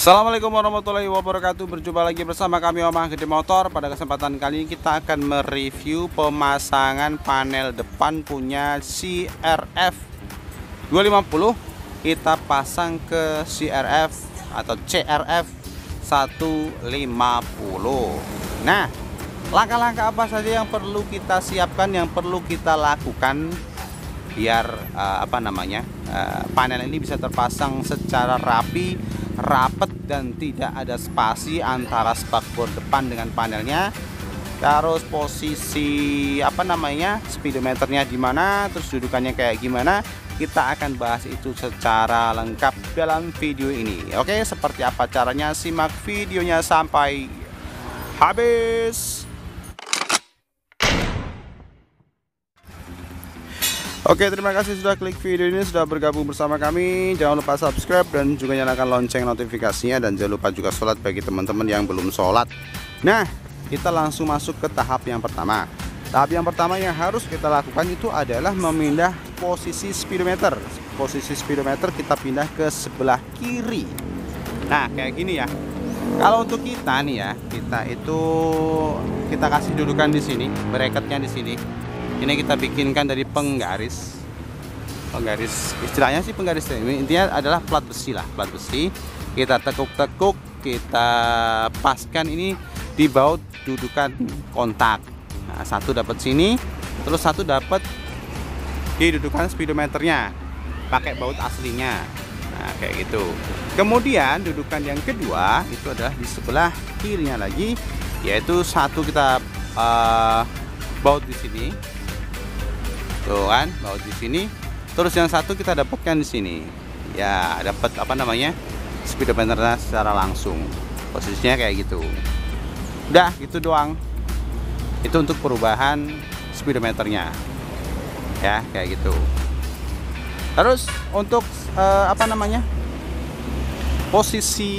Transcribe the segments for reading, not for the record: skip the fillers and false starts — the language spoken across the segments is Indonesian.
Assalamualaikum warahmatullahi wabarakatuh. Berjumpa lagi bersama kami Omah Gede Motor. Pada kesempatan kali ini kita akan mereview pemasangan panel depan punya CRF 250. Kita pasang ke CRF atau CRF 150. Nah, langkah-langkah apa saja yang perlu kita siapkan, yang perlu kita lakukan biar panel ini bisa terpasang secara rapi, rapet, dan tidak ada spasi antara spakbor depan dengan panelnya. Terus posisi speedometernya di mana, terus dudukannya kayak gimana, kita akan bahas itu secara lengkap dalam video ini. Oke, seperti apa caranya? Simak videonya sampai habis. Oke, terima kasih sudah klik video ini, sudah bergabung bersama kami. Jangan lupa subscribe dan juga nyalakan lonceng notifikasinya, dan jangan lupa juga sholat bagi teman-teman yang belum sholat. Nah, kita langsung masuk ke tahap yang pertama. Tahap yang pertama yang harus kita lakukan itu adalah memindah posisi speedometer. Posisi speedometer kita pindah ke sebelah kiri. Nah, kayak gini ya. Kalau untuk kita nih ya, kita kasih dudukan di sini, bracketnya di sini. Ini kita bikinkan dari penggaris, istilahnya sih penggaris ini, intinya adalah plat besi lah, plat besi. Kita tekuk-tekuk, kita paskan ini di baut dudukan kontak. Nah, satu dapat sini, terus satu dapat di dudukan speedometernya, pakai baut aslinya. Nah, kayak gitu. Kemudian dudukan yang kedua itu adalah di sebelah kirinya lagi, yaitu satu kita baut di sini. Tuh kan, baut di sini. Terus yang satu kita dapatkan di sini. Ya, dapat speedometernya secara langsung. Posisinya kayak gitu. Udah, gitu doang. Itu untuk perubahan speedometernya. Ya, kayak gitu. Terus untuk posisi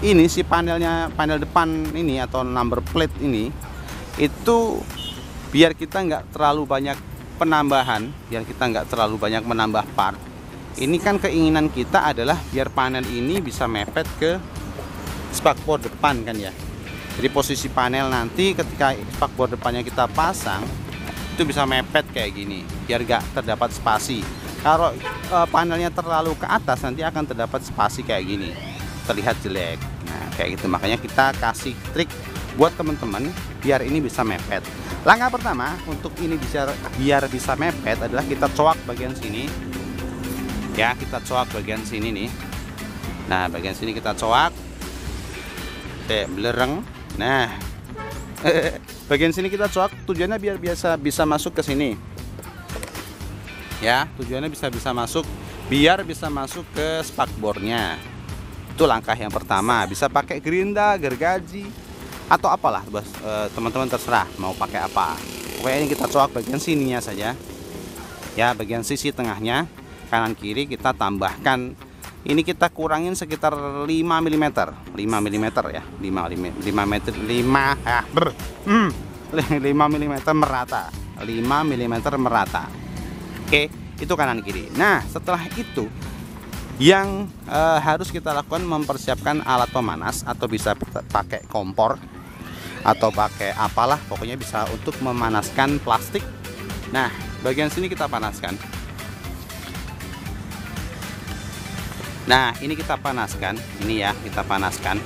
ini, si panel depan ini atau number plate ini, itu biar kita nggak terlalu banyak penambahan, biar kita nggak terlalu banyak menambah part. Ini kan keinginan kita adalah biar panel ini bisa mepet ke spakbor depan kan ya. Jadi posisi panel nanti ketika spakbor depannya kita pasang itu bisa mepet kayak gini, biar nggak terdapat spasi. Kalau panelnya terlalu ke atas nanti akan terdapat spasi kayak gini, terlihat jelek. Nah, kayak gitu, makanya kita kasih trik buat teman-teman biar ini bisa mepet. Langkah pertama untuk ini biar bisa mepet adalah kita coak bagian sini. Ya, kita coak bagian sini nih. Nah, bagian sini kita coak. Belereng. Nah, bagian sini kita coak, tujuannya biar bisa masuk ke sini. Ya, tujuannya bisa masuk, biar bisa masuk ke spakbornya. Itu langkah yang pertama. Bisa pakai gerinda, gergaji, atau apalah, teman-teman terserah mau pakai apa. Pokoknya ini kita coak bagian sininya saja. Ya, bagian sisi tengahnya, kanan kiri kita tambahkan. Ini kita kurangin sekitar 5 mm. 5 mm ya. 5 mm merata. 5 mm merata. Oke, itu kanan kiri. Nah, setelah itu yang harus kita lakukan mempersiapkan alat pemanas, atau bisa pakai kompor atau pakai apalah, pokoknya bisa untuk memanaskan plastik. Nah, bagian sini kita panaskan. Nah, ini kita panaskan, ini ya, kita panaskan.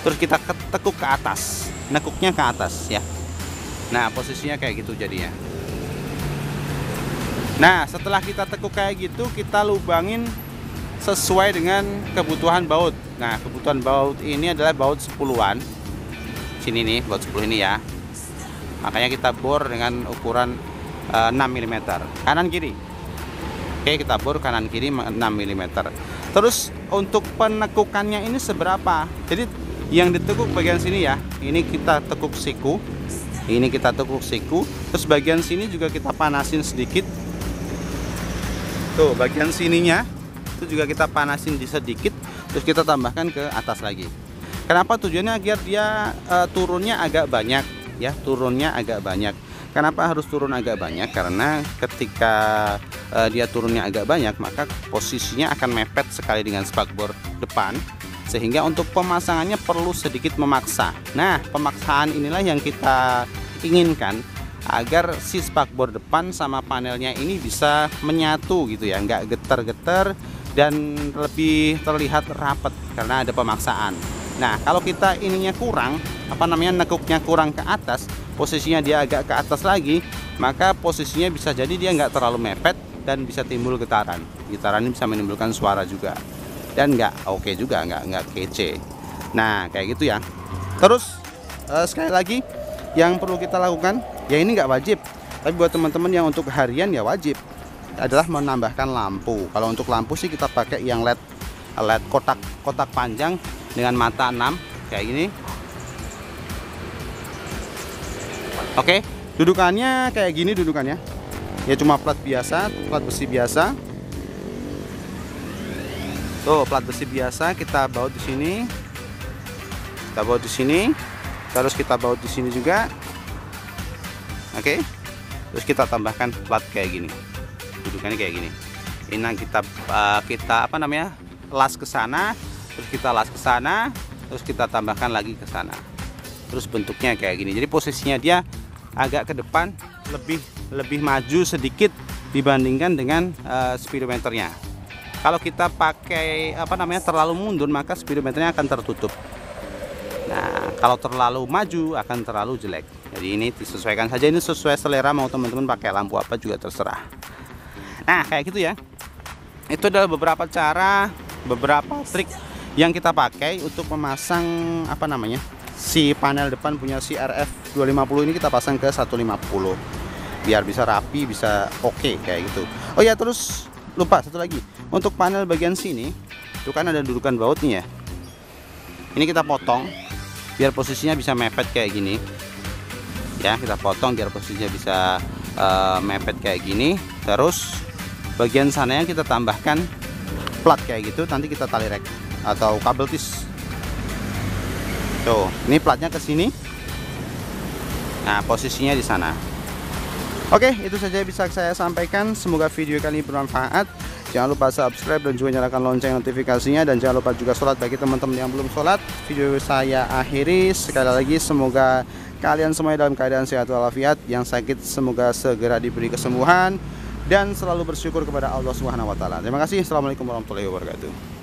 Terus kita tekuk ke atas, nekuknya ke atas ya. Nah, posisinya kayak gitu jadinya. Nah, setelah kita tekuk kayak gitu, kita lubangin sesuai dengan kebutuhan baut. Nah, kebutuhan baut ini adalah baut 10-an. Sini nih, baut 10 ini ya. Makanya kita bor dengan ukuran 6 mm kanan kiri. Oke, kita bor kanan kiri 6 mm. Terus untuk penekukannya ini seberapa? Jadi yang ditekuk bagian sini ya, ini kita tekuk siku. Ini kita tekuk siku. Terus bagian sini juga kita panasin sedikit. Tuh, bagian sininya itu juga kita panasin sedikit. Terus kita tambahkan ke atas lagi. Kenapa? Tujuannya agar dia turunnya agak banyak ya, turunnya agak banyak. Kenapa harus turun agak banyak? Karena ketika dia turunnya agak banyak, maka posisinya akan mepet sekali dengan spakbor depan, sehingga untuk pemasangannya perlu sedikit memaksa. Nah, pemaksaan inilah yang kita inginkan agar si spakbor depan sama panelnya ini bisa menyatu gitu ya, nggak getar-getar dan lebih terlihat rapat karena ada pemaksaan. Nah, kalau kita ininya kurang, nekuknya kurang ke atas, posisinya dia agak ke atas lagi, maka posisinya bisa jadi dia nggak terlalu mepet dan bisa timbul getaran. Getaran ini bisa menimbulkan suara juga dan nggak oke juga, nggak kece. Nah, kayak gitu ya. Terus sekali lagi yang perlu kita lakukan, ya ini nggak wajib, tapi buat teman-teman yang untuk harian ya wajib, adalah menambahkan lampu. Kalau untuk lampu sih kita pakai yang LED kotak panjang dengan mata 6 kayak gini. Oke, dudukannya kayak gini dudukannya. Ya cuma plat biasa, plat besi biasa. Tuh, plat besi biasa kita baut di sini. Kita baut di sini. Terus kita baut di sini juga. Oke. Terus kita tambahkan plat kayak gini. Dudukannya kayak gini. Ini kita las ke sana, terus kita las ke sana, terus kita tambahkan lagi ke sana. Terus bentuknya kayak gini. Jadi posisinya dia agak ke depan, lebih maju sedikit dibandingkan dengan speedometernya. Kalau kita pakai terlalu mundur, maka speedometernya akan tertutup. Nah, kalau terlalu maju akan terlalu jelek. Jadi ini disesuaikan saja, ini sesuai selera, mau teman-teman pakai lampu apa juga terserah. Nah, kayak gitu ya. Itu adalah beberapa cara, beberapa trik yang kita pakai untuk memasang si panel depan punya si RF 250 ini, kita pasang ke 150 biar bisa rapi, bisa oke kayak gitu. Oh ya, terus lupa satu lagi, untuk panel bagian sini itu kan ada dudukan bautnya ya. Ini kita potong biar posisinya bisa mepet kayak gini ya, kita potong biar posisinya bisa mepet kayak gini. Terus bagian sananya kita tambahkan plat kayak gitu, nanti kita tali rek atau kabel tis. Tuh, ini platnya ke sini. Nah, posisinya di sana. Oke, itu saja yang bisa saya sampaikan. Semoga video kali ini bermanfaat. Jangan lupa subscribe dan juga nyalakan lonceng notifikasinya, dan jangan lupa juga sholat bagi teman-teman yang belum sholat. Video saya akhiri sekali lagi, semoga kalian semuanya dalam keadaan sehat walafiat. Yang sakit semoga segera diberi kesembuhan, dan selalu bersyukur kepada Allah Subhanahu wa taala. Terima kasih. Assalamualaikum warahmatullahi wabarakatuh.